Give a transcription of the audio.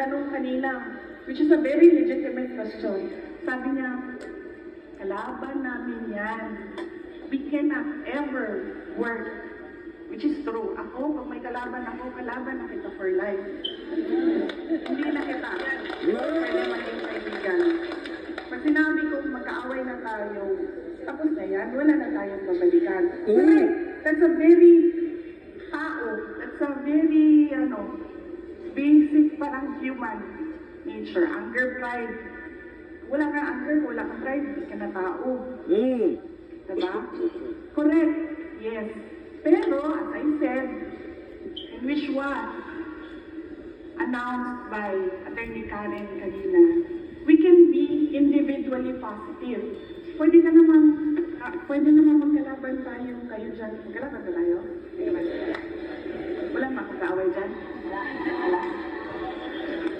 Tanong kanina, which is a very legitimate question. Sabi niya, kalaban namin yan. We cannot ever work. Which is true. Ako, pag may kalaban na kita for life. Hindi na kita. Pwede maging kaibigan. Pag sinabi ko, magkaaway na tayo, tapos na yan, wala na tayong babalikan. That's a very that's a very, basic parang human nature. Anger, pride. Wala kang anger, wala kang pride, hindi ka na tao. Diba? Correct. Yes. Pero, as I said, in which was announced by Attorney Karen kanina, we can be individually positive. Pwede naman magkalaban tayo kayo dyan. Magkalaban ba tayo? Wala makakaaway dyan? Wala.